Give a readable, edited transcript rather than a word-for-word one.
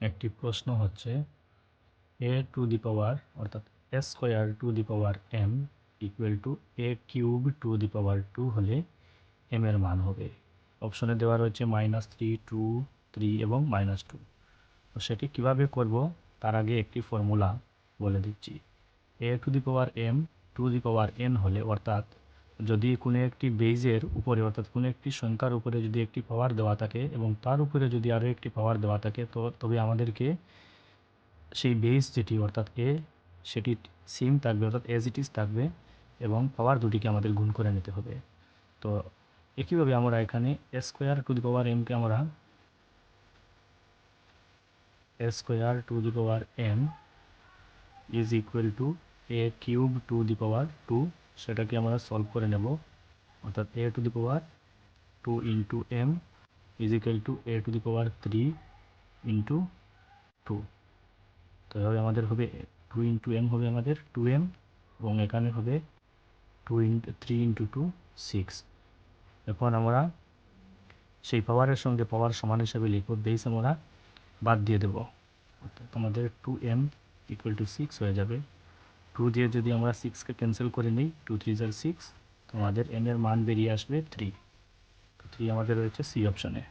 একটি প্রশ্ন হচ্ছে a টু দি পাওয়ার অর্থাৎ a square to the power m equal to a cube to the power 2 হলে m এর মান হবে। অপশনে দেওয়া রয়েছে -3, 2, 3 এবং -2। তো সেটি কীভাবে করব তার আগে একটি ফর্মুলা বলে দিচ্ছি। a to the power m two the power n হলে অর্থাৎ যদি কোনো একটি বেইজের উপরে অর্থাৎ কোনো একটি সংখ্যার উপরে যদি একটি পাওয়ার দেওয়া থাকে এবং তার উপরে যদি আরও একটি পাওয়ার দেওয়া থাকে তবে আমাদেরকে সেই বেস যেটি অর্থাৎ সেটি সেম থাকবে অর্থাৎ এজ ইট ইজ থাকবে এবং পাওয়ার দুটিকে আমাদের গুণ করে নিতে হবে। তো একইভাবে আমরা এখানে a square to the power m কে আমরা a square to the power m is equal to a cube to the power 2 সেটাকে আমরা সলভ করে নেব। অর্থাৎ a to the power 2 into m is equal to a to the power 3 into 2। তো এভাবে আমাদের হবে 2 ইন্টু m হবে আমাদের 2m এবং এখানে হবে 3 ইন্টু 2 6। এখন আমরা সেই পাওয়ারের সঙ্গে পাওয়ার সমান হিসাবে লিখব, বেস আমরা বাদ দিয়ে দেব। অর্থাৎ আমাদের 2m ইকুয়াল টু 6 হয়ে যাবে। 2 দিয়ে যদি আমরা 6কে ক্যান্সেল করে নিই, 2 3 6, তো আমাদের m এর মান বেরিয়ে আসবে 3। তো 3 আমাদের রয়েছে সি অপশানে।